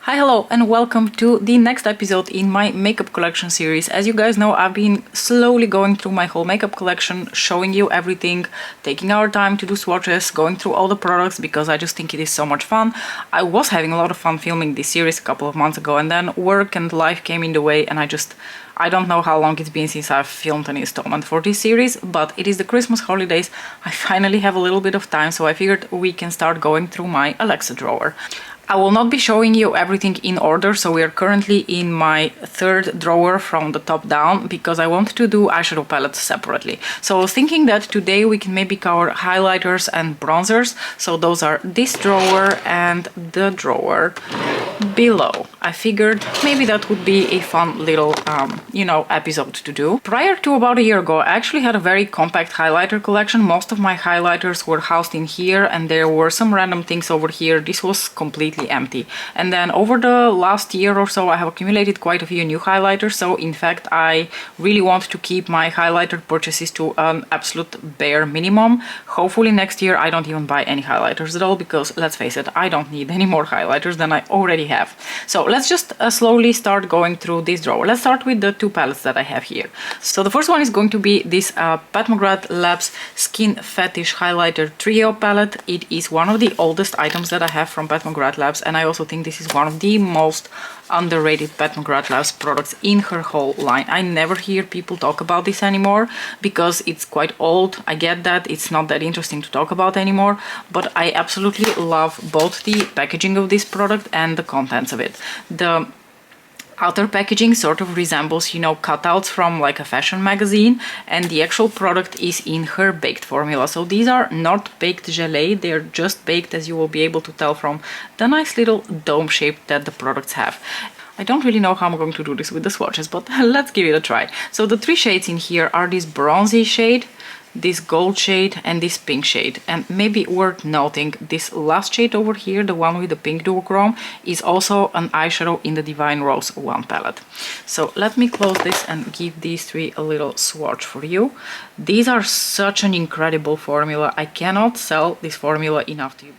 Hi, hello, and welcome to the next episode in my makeup collection series. As you guys know, I've been slowly going through my whole makeup collection, showing you everything, taking our time to do swatches, going through all the products because I just think it is so much fun. I was having a lot of fun filming this series a couple of months ago, and then work and life came in the way, and I don't know how long it's been since I've filmed an installment for this series, but it is the Christmas holidays. I finally have a little bit of time, so I figured we can start going through my Alexa drawer. I will not be showing you everything in order, so we are currently in my third drawer from the top down because I want to do eyeshadow palettes separately. So I was thinking that today we can maybe cover highlighters and bronzers. So those are this drawer and the drawer below. I figured maybe that would be a fun little, episode to do. Prior to about a year ago, I actually had a very compact highlighter collection. Most of my highlighters were housed in here and there were some random things over here. This was completely empty. And then over the last year or so, I have accumulated quite a few new highlighters. So in fact, I really want to keep my highlighter purchases to an absolute bare minimum. Hopefully next year I don't even buy any highlighters at all because let's face it, I don't need any more highlighters than I already have. So let's just slowly start going through this drawer. Let's start with the two palettes that I have here. So the first one is going to be this Pat McGrath Labs Skin Fetish Highlighter Trio palette. It is one of the oldest items that I have from Pat McGrath Labs, and I also think this is one of the most underrated Pat McGrath Labs products in her whole line. I never hear people talk about this anymore because it's quite old. I get that it's not that interesting to talk about anymore, but I absolutely love both the packaging of this product and the contents of it. The outer packaging sort of resembles, cutouts from like a fashion magazine, and the actual product is in her baked formula. So these are not baked gelée, they're just baked, as you will be able to tell from the nice little dome shape that the products have. I don't really know how I'm going to do this with the swatches, but let's give it a try. So the three shades in here are this bronzy shade, this gold shade and this pink shade. And maybe worth noting, this last shade over here, the one with the pink duochrome, is also an eyeshadow in the Divine Rose 1 palette. So let me close this and give these three a little swatch for you. These are such an incredible formula. I cannot sell this formula enough to you.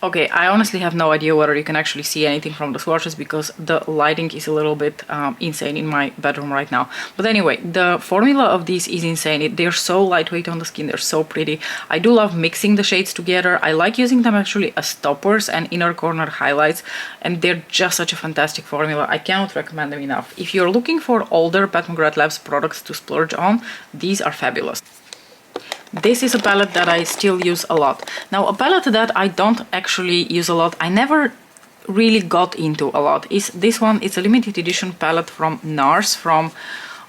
Okay, I honestly have no idea whether you can actually see anything from the swatches because the lighting is a little bit insane in my bedroom right now. But anyway, the formula of these is insane. They're so lightweight on the skin, they're so pretty. I do love mixing the shades together. I like using them actually as toppers and inner corner highlights, and they're just such a fantastic formula. I cannot recommend them enough. If you're looking for older Pat McGrath Labs products to splurge on, these are fabulous. This is a palette that I still use a lot. Now, a palette that I don't actually use a lot, I never really got into a lot, is this one. It's a limited edition palette from NARS from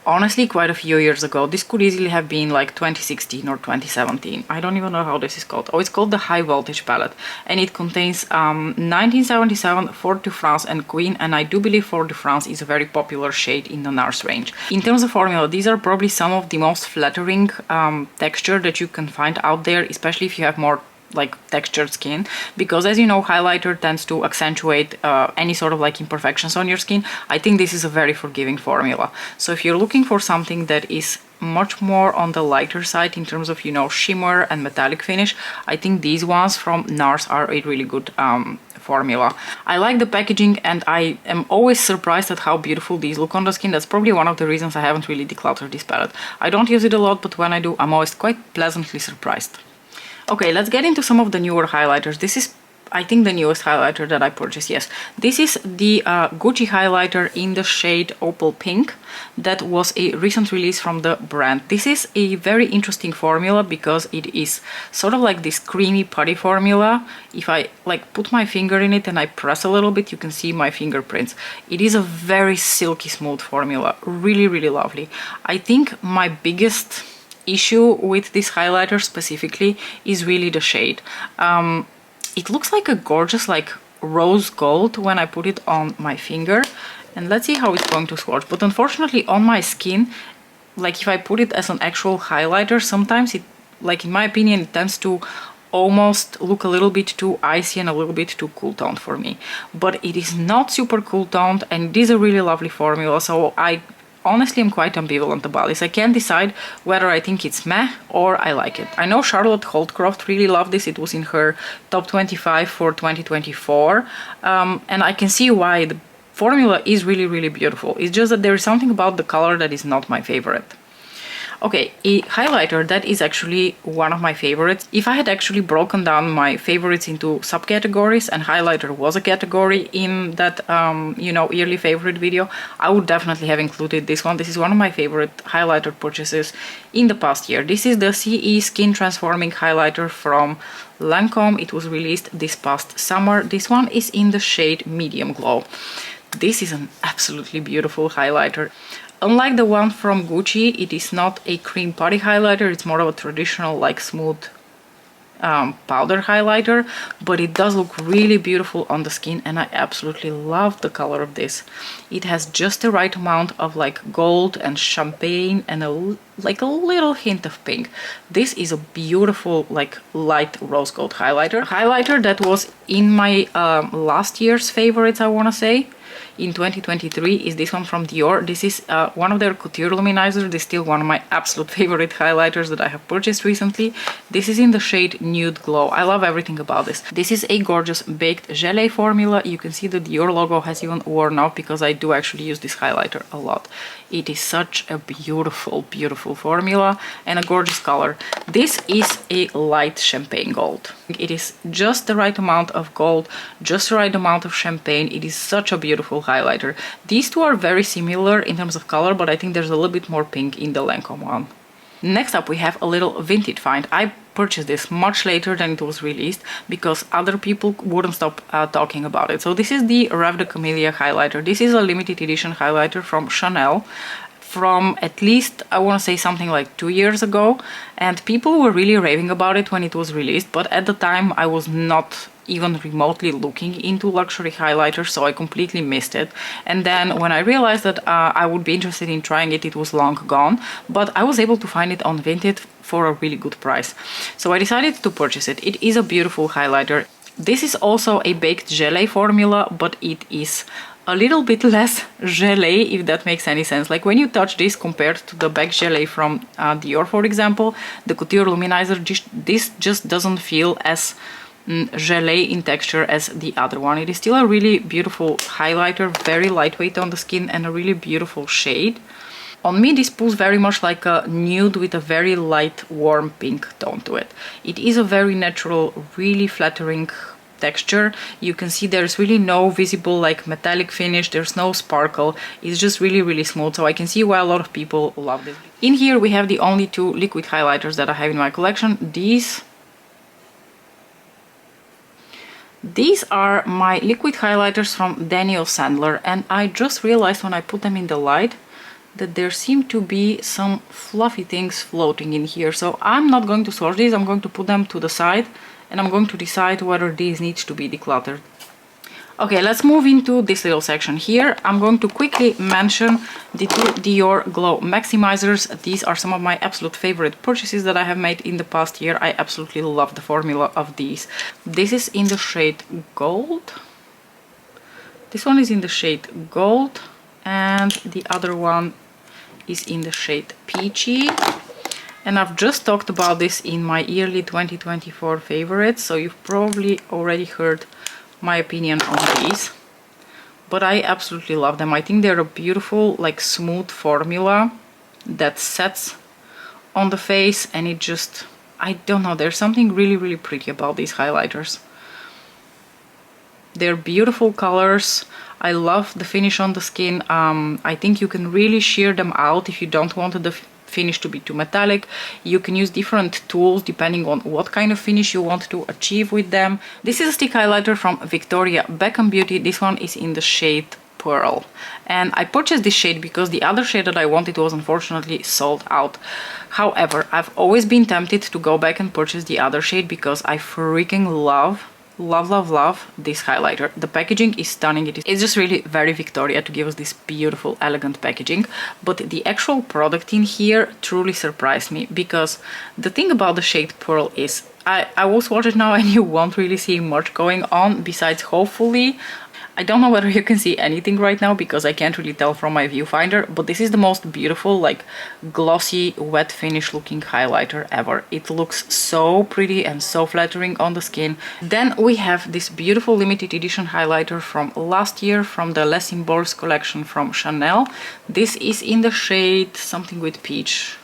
honestly quite a few years ago. This could easily have been like 2016 or 2017. I don't even know how this is called. Oh, it's called the High Voltage palette, and it contains 1977 Fort de France and Queen, and I do believe Fort de France is a very popular shade in the NARS range. In terms of formula, these are probably some of the most flattering texture that you can find out there, especially if you have more like textured skin, because as you know, highlighter tends to accentuate any sort of like imperfections on your skin. I think this is a very forgiving formula. So if you're looking for something that is much more on the lighter side in terms of, shimmer and metallic finish, I think these ones from NARS are a really good formula. I like the packaging, and I am always surprised at how beautiful these look on the skin. That's probably one of the reasons I haven't really decluttered this palette. I don't use it a lot, but when I do, I'm always quite pleasantly surprised. Okay, let's get into some of the newer highlighters. This is, I think, the newest highlighter that I purchased, yes. This is the Gucci highlighter in the shade Opal Pink. That was a recent release from the brand. This is a very interesting formula because it is sort of like this creamy putty formula. If I like put my finger in it and I press a little bit, you can see my fingerprints. It is a very silky smooth formula, really, really lovely. I think my biggest issue with this highlighter specifically is really the shade. It looks like a gorgeous like rose gold when I put it on my finger, and let's see how it's going to swatch. But unfortunately on my skin, like if I put it as an actual highlighter, sometimes it, like in my opinion, it tends to almost look a little bit too icy and a little bit too cool toned for me. But it is not super cool toned, and it is a really lovely formula. So I honestly am quite ambivalent about this. I can't decide whether I think it's meh or I like it. I know Charlotte Holdcroft really loved this. It was in her top 25 for 2024. And I can see why. The formula is really, really beautiful. It's just that there is something about the color that is not my favorite. Okay, a highlighter that is actually one of my favorites. If I had actually broken down my favorites into subcategories and highlighter was a category in that, you know, yearly favorite video, I would definitely have included this one. This is one of my favorite highlighter purchases in the past year. This is the CE Skin Transforming Highlighter from Lancome. It was released this past summer. This one is in the shade Medium Glow. This is an absolutely beautiful highlighter. Unlike the one from Gucci, it is not a cream putty highlighter, it's more of a traditional, like, smooth powder highlighter, but it does look really beautiful on the skin, and I absolutely love the color of this. It has just the right amount of, like, gold and champagne and like a little hint of pink. This is a beautiful, like, light rose gold highlighter. A highlighter that was in my last year's favorites, I want to say. In 2023 is this one from Dior. This is one of their couture luminizers. This is still one of my absolute favorite highlighters that I have purchased recently. This is in the shade Nude Glow. I love everything about this. This is a gorgeous baked gelée formula. You can see the Dior logo has even worn off because I do actually use this highlighter a lot. It is such a beautiful, beautiful formula and a gorgeous color. This is a light champagne gold. It is just the right amount of gold, just the right amount of champagne. It is such a beautiful highlighter. These two are very similar in terms of color, but I think there's a little bit more pink in the Lancome one. Next up, we have a little vintage find. I purchased this much later than it was released because other people wouldn't stop talking about it. So this is the Rêve de Camélia highlighter. This is a limited edition highlighter from Chanel from at least, I want to say, something like 2 years ago, and people were really raving about it when it was released, but at the time I was not even remotely looking into luxury highlighters, so I completely missed it. And then when I realized that I would be interested in trying it, it was long gone, but I was able to find it on Vinted for a really good price. So I decided to purchase it. It is a beautiful highlighter. This is also a baked gelée formula, but it is a little bit less gelée, if that makes any sense. Like, when you touch this compared to the baked gelée from Dior, for example, the couture luminizer, this just doesn't feel as gelée in texture as the other one. It is still a really beautiful highlighter, very lightweight on the skin and a really beautiful shade. On me, this pulls very much like a nude with a very light, warm pink tone to it. It is a very natural, really flattering texture. You can see there's really no visible, like, metallic finish. There's no sparkle. It's just really, really smooth. So I can see why a lot of people love this. In here, we have the only two liquid highlighters that I have in my collection. These are my liquid highlighters from Daniel Sandler, and I just realized when I put them in the light that there seem to be some fluffy things floating in here. So I'm not going to swatch these. I'm going to put them to the side and I'm going to decide whether these need to be decluttered. Okay, let's move into this little section here. I'm going to quickly mention the two Dior Glow Maximizers. These are some of my absolute favorite purchases that I have made in the past year. I absolutely love the formula of these. This is in the shade Gold. This one is in the shade Gold, and the other one is in the shade Peachy. And I've just talked about this in my yearly 2024 favorites, so you've probably already heard my opinion on these, but I absolutely love them. I think they're a beautiful, like, smooth formula that sets on the face, and it just, I don't know, there's something really, really pretty about these highlighters. They're beautiful colors. I love the finish on the skin. I think you can really sheer them out if you don't want the finish to be too metallic. You can use different tools depending on what kind of finish you want to achieve with them. This is a stick highlighter from Victoria Beckham Beauty. This one is in the shade Pearl, and I purchased this shade because the other shade that I wanted was unfortunately sold out. However, I've always been tempted to go back and purchase the other shade because I freaking love this highlighter. The packaging is stunning. It's just really very Victoria to give us this beautiful, elegant packaging, but the actual product in here truly surprised me, because the thing about the shade Pearl is I will swatch it now and you won't really see much going on besides, hopefully, I don't know whether you can see anything right now because I can't really tell from my viewfinder, but this is the most beautiful, like glossy, wet finish looking highlighter ever. It looks so pretty and so flattering on the skin. Then we have this beautiful limited edition highlighter from last year from the Les Symbols collection from Chanel. This is in the shade something with peach.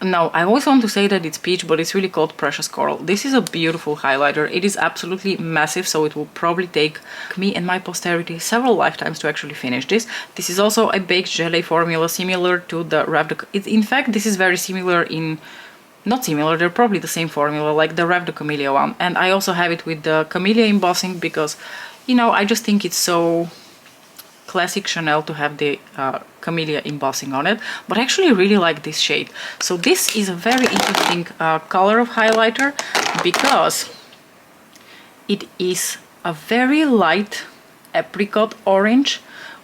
No, I always want to say that it's peach, but it's really called Precious Coral. This is a beautiful highlighter. It is absolutely massive, so it will probably take me and my posterity several lifetimes to actually finish this. This is also a baked gelée formula similar to the Rêve de... In fact, this is very similar in... Not similar, they're probably the same formula, like the Rêve de Camellia one. And I also have it with the Camellia embossing because, you know, I just think it's so classic Chanel to have the Camellia embossing on it, but I actually really like this shade. So this is a very interesting color of highlighter because it is a very light apricot orange,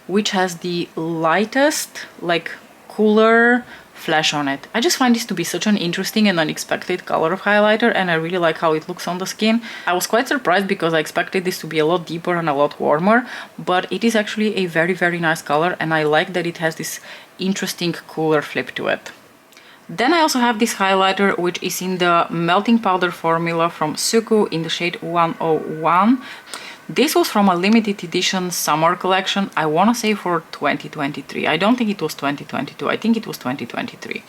which has the lightest, like cooler flash on it. I just find this to be such an interesting and unexpected color of highlighter, and I really like how it looks on the skin. I was quite surprised because I expected this to be a lot deeper and a lot warmer, but it is actually a very, very nice color, and I like that it has this interesting cooler flip to it. Then I also have this highlighter, which is in the melting powder formula from Suku in the shade 101. This was from a limited edition summer collection, I want to say for 2023. I don't think it was 2022, I think it was 2023.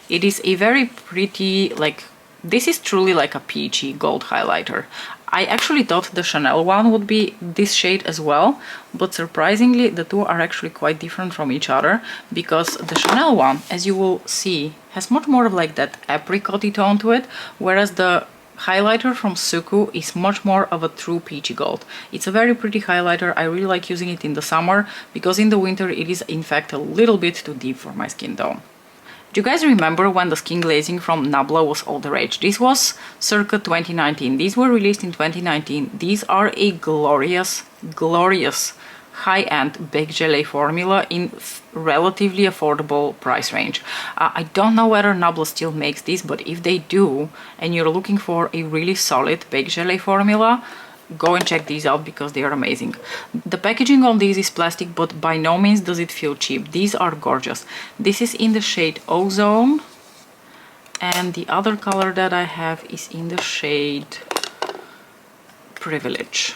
It is a very pretty, like, this is truly like a peachy gold highlighter. I actually thought the Chanel one would be this shade as well, but surprisingly the two are actually quite different from each other, because the Chanel one, as you will see, has much more of like that apricot-y tone to it, whereas the highlighter from Suku is much more of a true peachy gold. It's a very pretty highlighter. I really like using it in the summer, because in the winter it is in fact a little bit too deep for my skin tone. Do you guys remember when the skin glazing from Nabla was all the rage? This was circa 2019. These were released in 2019. These are a glorious, glorious high-end baked gelée formula in relatively affordable price range. I don't know whether Nabla still makes these, but if they do, and you're looking for a really solid baked gelée formula, go and check these out because they are amazing. The packaging on these is plastic, but by no means does it feel cheap. These are gorgeous. This is in the shade Ozone, and the other color that I have is in the shade Privilege.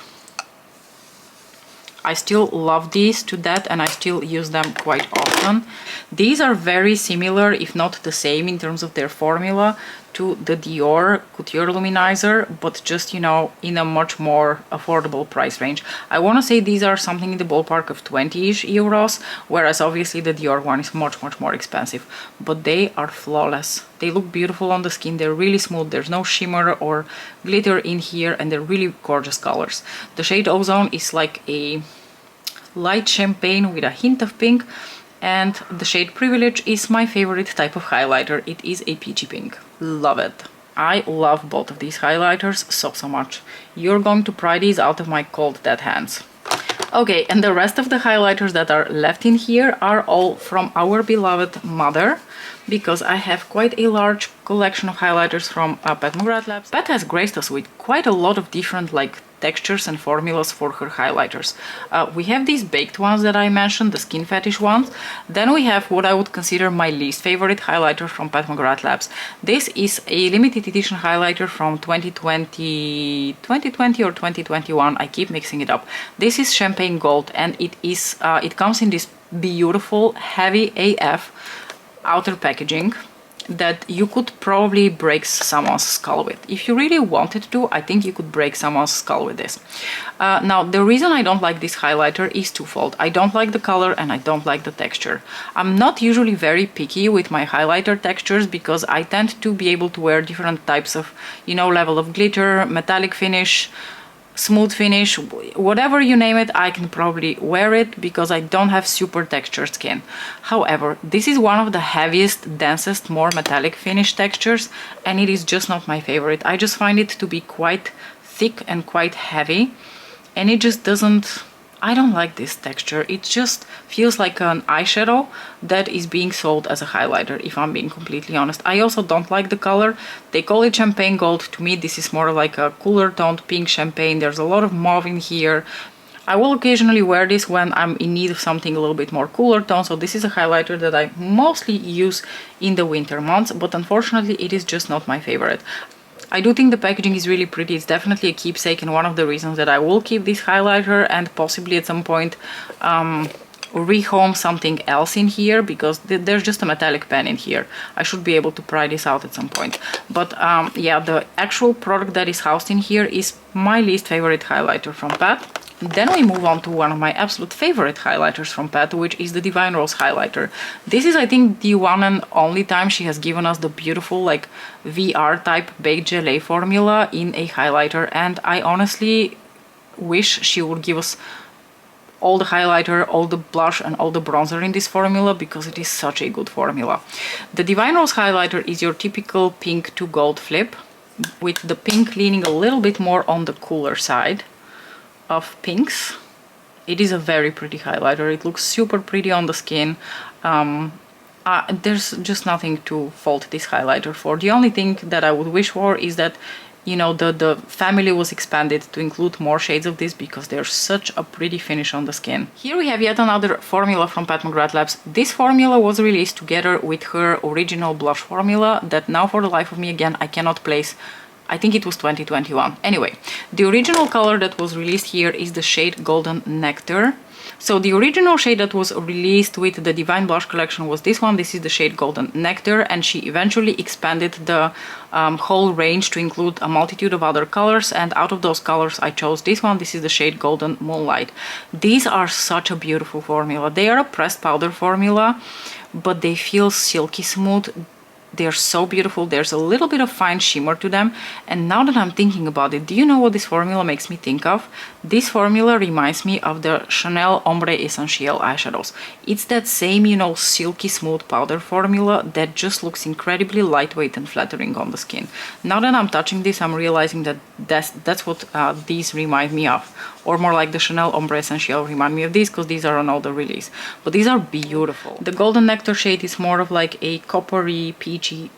I still love these to death, and I still use them quite often. These are very similar, if not the same in terms of their formula, to the Dior Couture Luminizer, but just, you know, in a much more affordable price range. I want to say these are something in the ballpark of 20-ish euros, whereas obviously the Dior one is much, much more expensive. But they are flawless. They look beautiful on the skin, they're really smooth, there's no shimmer or glitter in here, and they're really gorgeous colors. The shade Ozone is like a light champagne with a hint of pink, and the shade Privilege is my favorite type of highlighter. It is a peachy pink. Love it. I love both of these highlighters so much. You're going to pry these out of my cold dead hands. Okay, and the rest of the highlighters that are left in here are all from our beloved mother, because I have quite a large collection of highlighters from Pat McGrath Labs. Pat has graced us with quite a lot of different like textures and formulas for her highlighters. We have these baked ones that I mentioned, the skin fetish ones. Then we have what I would consider my least favorite highlighter from Pat McGrath Labs. This is a limited edition highlighter from 2020 or 2021. I keep mixing it up. This is Champagne Gold, and it comes in this beautiful heavy AF outer packaging that you could probably break someone's skull with. If you really wanted to, I think you could break someone's skull with this. Now, the reason I don't like this highlighter is twofold. I don't like the color and I don't like the texture. I'm not usually very picky with my highlighter textures because I tend to be able to wear different types of, you know, level of glitter, metallic finish, smooth finish, whatever you name it, I can probably wear it because I don't have super textured skin. However, this is one of the heaviest, densest, more metallic finish textures, and it is just not my favorite. I just find it to be quite thick and quite heavy, and it just doesn't... I don't like this texture. It just feels like an eyeshadow that is being sold as a highlighter, if I'm being completely honest. I also don't like the color. They call it champagne gold. To me, this is more like a cooler toned pink champagne. There's a lot of mauve in here. I will occasionally wear this when I'm in need of something a little bit more cooler tone, so this is a highlighter that I mostly use in the winter months, but unfortunately it is just not my favorite. I do think the packaging is really pretty. It's definitely a keepsake and one of the reasons that I will keep this highlighter and possibly at some point rehome something else in here, because there's just a metallic pen in here. I should be able to pry this out at some point. But yeah, the actual product that is housed in here is my least favorite highlighter from Pat. Then we move on to one of my absolute favorite highlighters from Pat, which is the Divine Rose highlighter. This is, I think, the one and only time she has given us the beautiful, like, VR type baked gelée formula in a highlighter, and I honestly wish she would give us all the highlighter, all the blush and all the bronzer in this formula, because it is such a good formula. The Divine Rose highlighter is your typical pink to gold flip, with the pink leaning a little bit more on the cooler side of pinks. It is a very pretty highlighter. It looks super pretty on the skin. There's just nothing to fault this highlighter for. The only thing that I would wish for is that, you know, the family was expanded to include more shades of this, because there's such a pretty finish on the skin. Here we have yet another formula from Pat McGrath Labs. This formula was released together with her original blush formula that now for the life of me, again, I cannot place. I think it was 2021. Anyway, the original color that was released here is the shade Golden Nectar. So the original shade that was released with the Divine Blush collection was this one. This is the shade Golden Nectar, and she eventually expanded the whole range to include a multitude of other colors, and out of those colors I chose this one. This is the shade Golden Moonlight. These are such a beautiful formula. They are a pressed powder formula, but they feel silky smooth. They're so beautiful. There's a little bit of fine shimmer to them. And now that I'm thinking about it, do you know what this formula makes me think of? This formula reminds me of the Chanel Ombre Essentiel eyeshadows. It's that same, you know, silky smooth powder formula that just looks incredibly lightweight and flattering on the skin. Now that I'm touching this, I'm realizing that that's what these remind me of. Or more like the Chanel Ombre Essentiel remind me of these, because these are on all the release. But these are beautiful. The Golden Nectar shade is more of like a coppery, peachy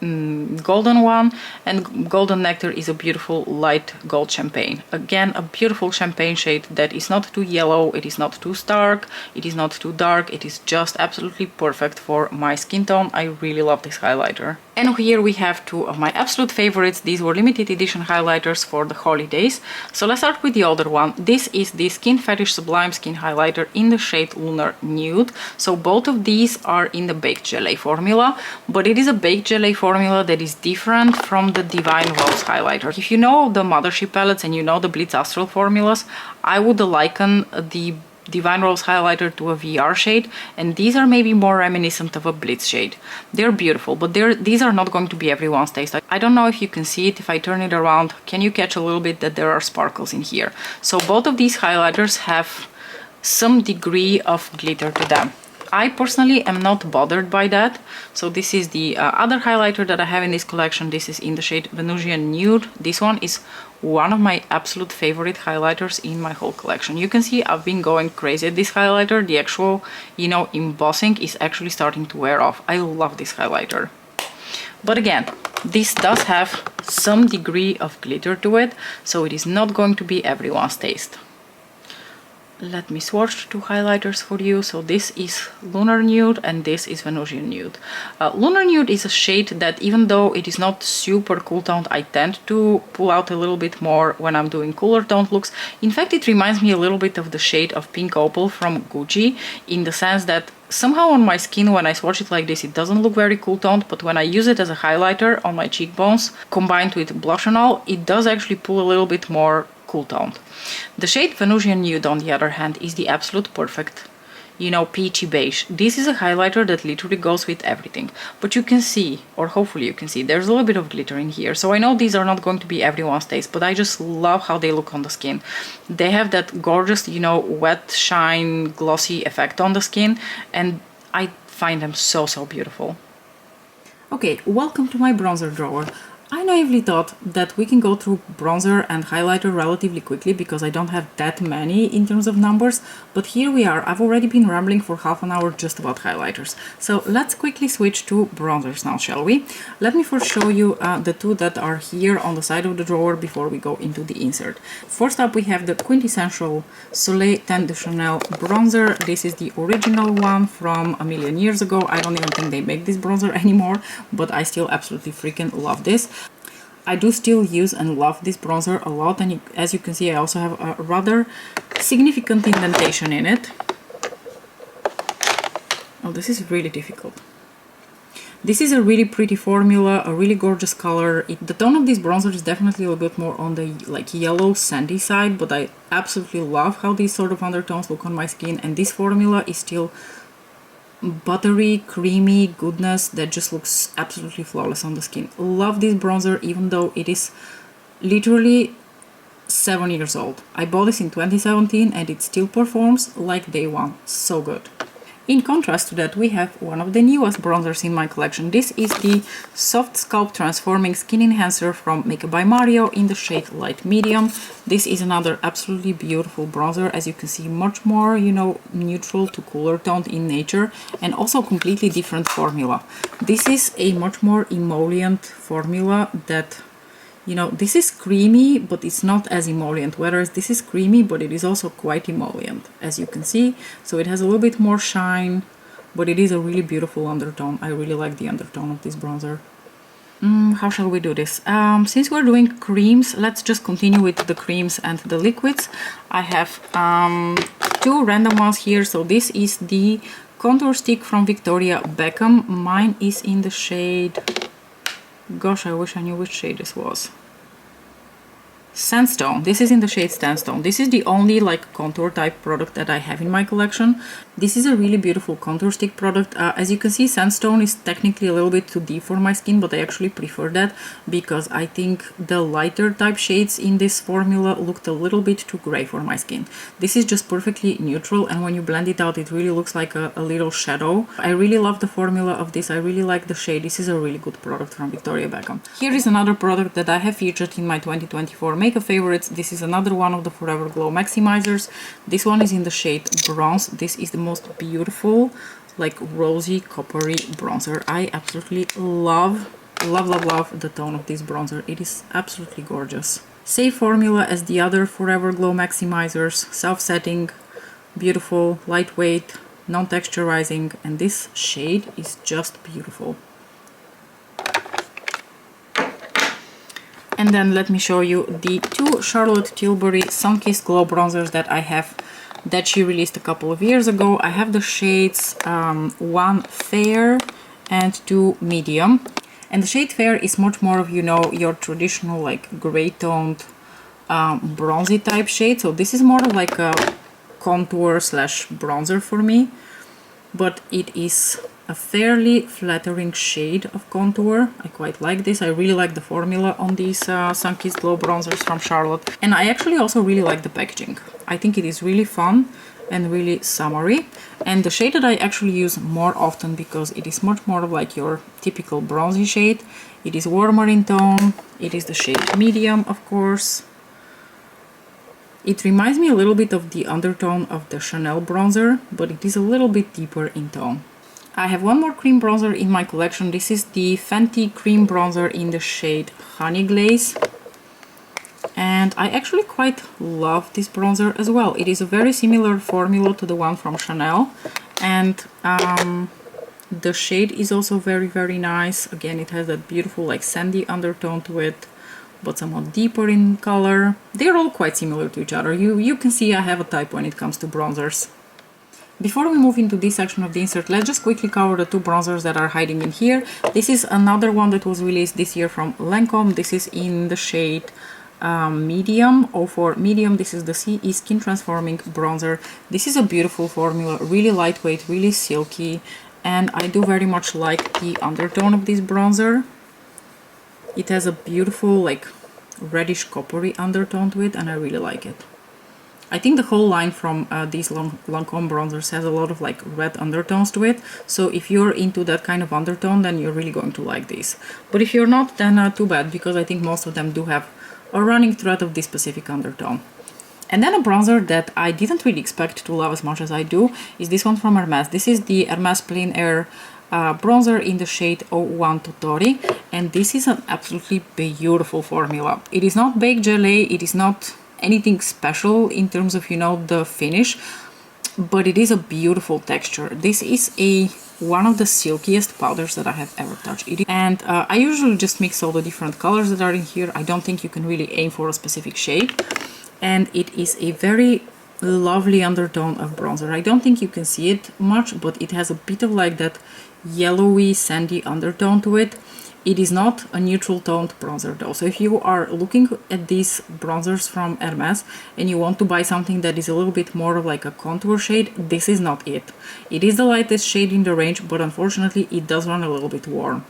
golden one, and Golden Nectar is a beautiful light gold champagne. Again, a beautiful champagne shade that is not too yellow, it is not too stark, it is not too dark, it is just absolutely perfect for my skin tone. I really love this highlighter. And here we have two of my absolute favorites. These were limited edition highlighters for the holidays. So let's start with the older one. This is the Skin Fetish Sublime Skin Highlighter in the shade Lunar Nude. So both of these are in the Baked Gelée formula, but it is a Baked Gelée formula that is different from the Divine Rose highlighter. If you know the Mothership palettes and you know the Blitz Astral formulas, I would liken the Divine Rose highlighter to a VR shade, and these are maybe more reminiscent of a Blitz shade. They're beautiful, but these are not going to be everyone's taste. I don't know if you can see it. If I turn it around, can you catch a little bit that there are sparkles in here? So both of these highlighters have some degree of glitter to them. I personally am not bothered by that. So this is the other highlighter that I have in this collection. This is in the shade Venusian Nude. This one is one of my absolute favorite highlighters in my whole collection. You can see I've been going crazy at this highlighter. The actual, you know, embossing is actually starting to wear off. I love this highlighter. But again, this does have some degree of glitter to it, so it is not going to be everyone's taste. Let me swatch two highlighters for you. So this is Lunar Nude and this is Venusian Nude. Lunar Nude is a shade that, even though it is not super cool toned, I tend to pull out a little bit more when I'm doing cooler toned looks. In fact, it reminds me a little bit of the shade of Pink Opal from Gucci, in the sense that somehow on my skin, when I swatch it like this, it doesn't look very cool toned, but when I use it as a highlighter on my cheekbones, combined with blush and all, it does actually pull a little bit more cool toned. The shade Venusian Nude, on the other hand, is the absolute perfect, you know, peachy beige. This is a highlighter that literally goes with everything. But you can see, or hopefully you can see, there's a little bit of glitter in here. So I know these are not going to be everyone's taste, but I just love how they look on the skin. They have that gorgeous, you know, wet shine, glossy effect on the skin, and I find them so, so beautiful. Okay, welcome to my bronzer drawer. I naively thought that we can go through bronzer and highlighter relatively quickly because I don't have that many in terms of numbers, but here we are. I've already been rambling for half an hour just about highlighters. So let's quickly switch to bronzers now, shall we? Let me first show you the two that are here on the side of the drawer before we go into the insert. First up, we have the quintessential Soleil Teint de Chanel bronzer. This is the original one from a million years ago. I don't even think they make this bronzer anymore, but I still absolutely freaking love this. I do still use and love this bronzer a lot, and as you can see, I also have a rather significant indentation in it. Oh, this is really difficult. This is a really pretty formula, a really gorgeous color. The tone of this bronzer is definitely a little bit more on the like yellow sandy side, but I absolutely love how these sort of undertones look on my skin, and this formula is still buttery, creamy goodness that just looks absolutely flawless on the skin. Love this bronzer even though it is literally 7 years old. I bought this in 2017 and it still performs like day one. So good. In contrast to that, we have one of the newest bronzers in my collection. This is the Soft Sculpt Transforming Skin Enhancer from Makeup by Mario in the shade Light Medium. This is another absolutely beautiful bronzer. As you can see, much more, you know, neutral to cooler toned in nature, and also completely different formula. This is a much more emollient formula that, you know, this is creamy, but it's not as emollient, whereas this is creamy, but it is also quite emollient, as you can see. So it has a little bit more shine, but it is a really beautiful undertone. I really like the undertone of this bronzer. How shall we do this? Since we're doing creams, let's just continue with the creams and the liquids. I have two random ones here. So this is the contour stick from Victoria Beckham. Mine is in the shade... Gosh, I wish I knew which shade this was. Sandstone. This is in the shade Sandstone. This is the only like contour type product that I have in my collection. This is a really beautiful contour stick product. As you can see, Sandstone is technically a little bit too deep for my skin, but I actually prefer that because I think the lighter type shades in this formula looked a little bit too gray for my skin. This is just perfectly neutral, and when you blend it out, it really looks like a little shadow. I really love the formula of this. I really like the shade. This is a really good product from Victoria Beckham. Here is another product that I have featured in my 2024 makeup favorites. This is another one of the Forever Glow Maximizers. This one is in the shade Bronze. This is the most beautiful, like rosy, coppery bronzer. I absolutely love the tone of this bronzer. It is absolutely gorgeous. Same formula as the other Forever Glow Maximizers. Self-setting, beautiful, lightweight, non-texturizing, and this shade is just beautiful. And then let me show you the two Charlotte Tilbury Sun-Kissed Glow bronzers that I have, that she released a couple of years ago. I have the shades 1 Fair and 2 Medium. And the shade Fair is much more of, you know, your traditional like gray toned bronzy type shade. So this is more like a contour slash bronzer for me, but it is a fairly flattering shade of contour. I quite like this. I really like the formula on these Sun-Kissed Glow bronzers from Charlotte. And I actually also really like the packaging. I think it is really fun and really summery. And the shade that I actually use more often because it is much more of like your typical bronzy shade. It is warmer in tone. It is the shade Medium, of course. It reminds me a little bit of the undertone of the Chanel bronzer, but it is a little bit deeper in tone. I have one more cream bronzer in my collection. This is the Fenty cream bronzer in the shade Honey Glaze. And I actually quite love this bronzer as well. It is a very similar formula to the one from Chanel. And the shade is also very, very nice. Again, it has that beautiful like sandy undertone to it, but somewhat deeper in color. They're all quite similar to each other. You can see I have a type when it comes to bronzers. Before we move into this section of the insert, let's just quickly cover the two bronzers that are hiding in here. This is another one that was released this year from Lancome. This is in the shade Medium, 04 Medium. This is the CE Skin Transforming Bronzer. This is a beautiful formula, really lightweight, really silky, and I do very much like the undertone of this bronzer. It has a beautiful like reddish coppery undertone to it, and I really like it. I think the whole line from these Lancome bronzers has a lot of like red undertones to it. So if you're into that kind of undertone, then you're really going to like these. But if you're not, then too bad, because I think most of them do have a running thread of this specific undertone. And then a bronzer that I didn't really expect to love as much as I do is this one from Hermes. This is the Hermes Plein Air bronzer in the shade 01 Totori, and this is an absolutely beautiful formula. It is not baked gelée, it is not anything special in terms of, you know, the finish, but it is a beautiful texture. This is one of the silkiest powders that I have ever touched. And I usually just mix all the different colors that are in here. I don't think you can really aim for a specific shade. And it is a very lovely undertone of bronzer. I don't think you can see it much, but it has a bit of like that yellowy sandy undertone to it. It is not a neutral toned bronzer though. So if you are looking at these bronzers from Hermes and you want to buy something that is a little bit more of like a contour shade, this is not it. It is the lightest shade in the range, but unfortunately it does run a little bit warm.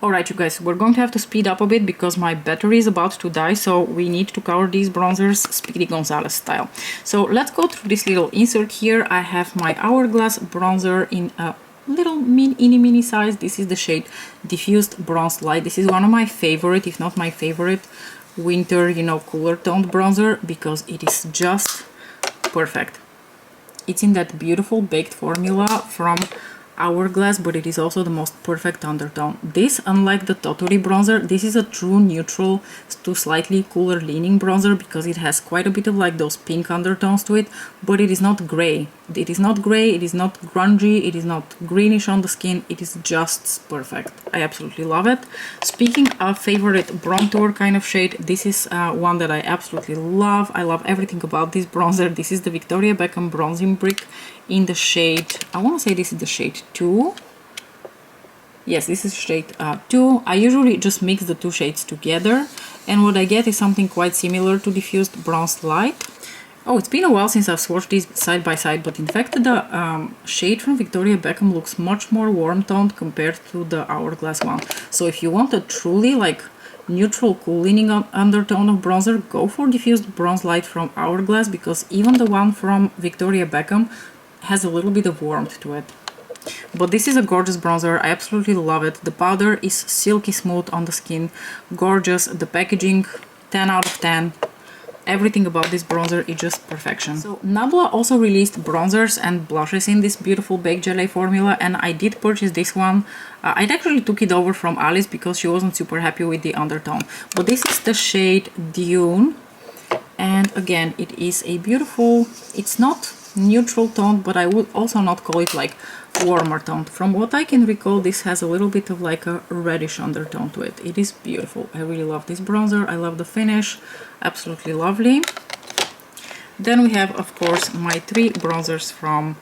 Alright you guys, we're going to have to speed up a bit because my battery is about to die, so we need to cover these bronzers Speedy Gonzalez style. So let's go through this little insert here. I have my Hourglass bronzer in a little mini size. This is the shade Diffused Bronze Light. This is one of my favorite, if not my favorite, winter, you know, cooler toned bronzer because it is just perfect. It's in that beautiful baked formula from Hourglass, but it is also the most perfect undertone. This, unlike the Totori bronzer, this is a true neutral to slightly cooler leaning bronzer because it has quite a bit of like those pink undertones to it, but it is not gray. It is not gray, it is not grungy, it is not greenish on the skin, it is just perfect. I absolutely love it. Speaking of favorite bronzer kind of shade, this is one that I absolutely love. I love everything about this bronzer. This is the Victoria Beckham Bronzing Brick in the shade, I want to say this is the shade 2. Yes, this is shade 2. I usually just mix the two shades together, and what I get is something quite similar to Diffused Bronze Light. Oh, it's been a while since I've swatched these side by side, but in fact the shade from Victoria Beckham looks much more warm toned compared to the Hourglass one. So if you want a truly like neutral cool leaning undertone of bronzer, go for Diffused Bronze Light from Hourglass, because even the one from Victoria Beckham has a little bit of warmth to it. But this is a gorgeous bronzer. I absolutely love it. The powder is silky smooth on the skin, gorgeous. The packaging, 10 out of 10. Everything about this bronzer is just perfection. So Nabla also released bronzers and blushes in this beautiful baked gelée formula, and I did purchase this one. I actually took it over from Alice because she wasn't super happy with the undertone. But this is the shade Dune, and again it is a beautiful, it's not neutral tone, but I would also not call it like warmer tone. From what I can recall, this has a little bit of like a reddish undertone to it. It is beautiful. I really love this bronzer. I love the finish. Absolutely lovely. Then we have, of course, my 3 bronzers from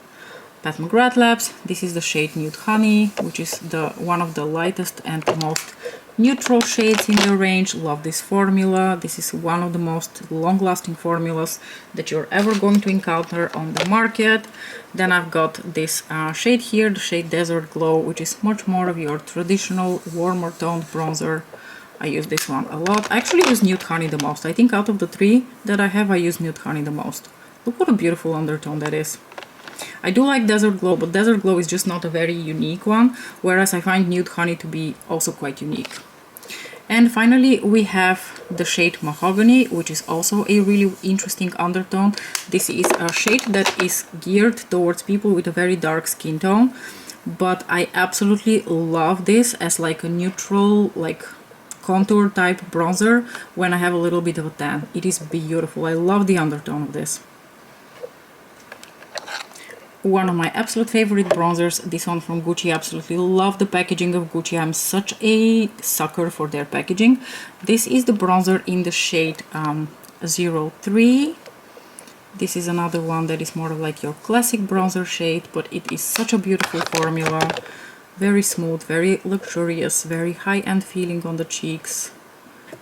Pat McGrath Labs. This is the shade Nude Honey, which is one of the lightest and most neutral shades in the range. Love this formula. This is one of the most long-lasting formulas that you're ever going to encounter on the market. Then I've got this shade here, the shade Desert Glow, which is much more of your traditional warmer toned bronzer. I use this one a lot. I actually use Nude Honey the most. I think out of the 3 that I have, I use Nude Honey the most. Look what a beautiful undertone that is. I do like Desert Glow, but Desert Glow is just not a very unique one, whereas I find Nude Honey to be also quite unique. And finally we have the shade Mahogany, which is also a really interesting undertone. This is a shade that is geared towards people with a very dark skin tone, but I absolutely love this as like a neutral, like contour type bronzer when I have a little bit of a tan. It is beautiful. I love the undertone of this. One of my absolute favorite bronzers, this one from Gucci. Absolutely love the packaging of Gucci. I'm such a sucker for their packaging. This is the bronzer in the shade 03. This is another one that is more of like your classic bronzer shade, but it is such a beautiful formula. Very smooth, very luxurious, very high-end feeling on the cheeks.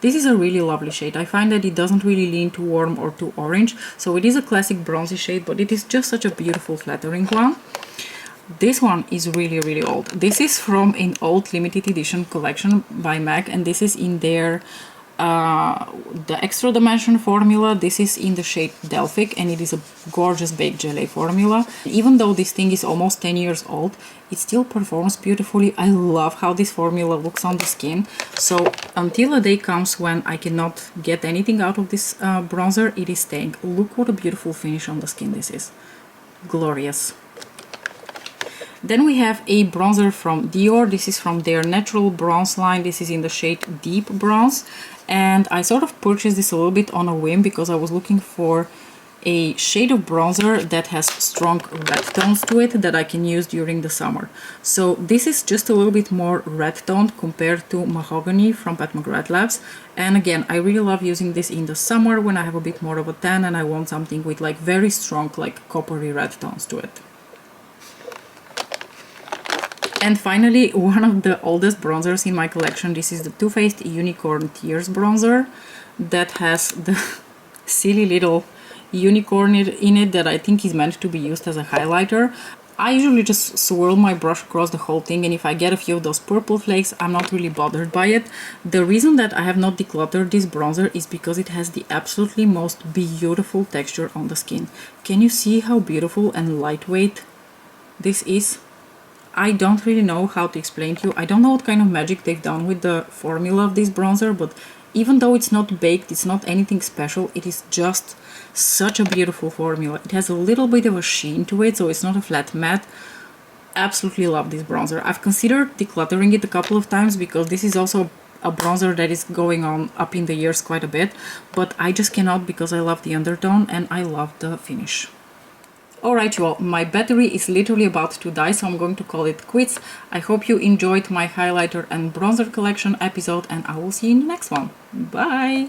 This is a really lovely shade. I find that it doesn't really lean too warm or too orange, so it is a classic bronzy shade, but it is just such a beautiful flattering one. This one is really old. This is from an old limited edition collection by MAC, and this is in their the extra dimension formula. This is in the shade Delphic and it is a gorgeous baked gelée formula. Even though this thing is almost 10 years old, it still performs beautifully. I love how this formula looks on the skin. So until a day comes when I cannot get anything out of this bronzer, it is staying. Look what a beautiful finish on the skin this is. Glorious. Then we have a bronzer from Dior. This is from their natural bronze line. This is in the shade Deep Bronze. And I sort of purchased this a little bit on a whim because I was looking for a shade of bronzer that has strong red tones to it that I can use during the summer. So this is just a little bit more red toned compared to Mahogany from McGrath Labs. And again, I really love using this in the summer when I have a bit more of a tan and I want something with like very strong like coppery red tones to it. And finally, one of the oldest bronzers in my collection. This is the Too Faced Unicorn Tears bronzer that has the silly little unicorn in it that I think is meant to be used as a highlighter. I usually just swirl my brush across the whole thing, and if I get a few of those purple flakes, I'm not really bothered by it. The reason that I have not decluttered this bronzer is because it has the absolutely most beautiful texture on the skin. Can you see how beautiful and lightweight this is? I don't really know how to explain to you. I don't know what kind of magic they've done with the formula of this bronzer, but even though it's not baked, it's not anything special, it is just such a beautiful formula. It has a little bit of a sheen to it, so it's not a flat matte. Absolutely love this bronzer. I've considered decluttering it a couple of times because this is also a bronzer that is going on up in the years quite a bit, but I just cannot because I love the undertone and I love the finish. Alright you all, my battery is literally about to die, so I'm going to call it quits. I hope you enjoyed my highlighter and bronzer collection episode and I will see you in the next one. Bye!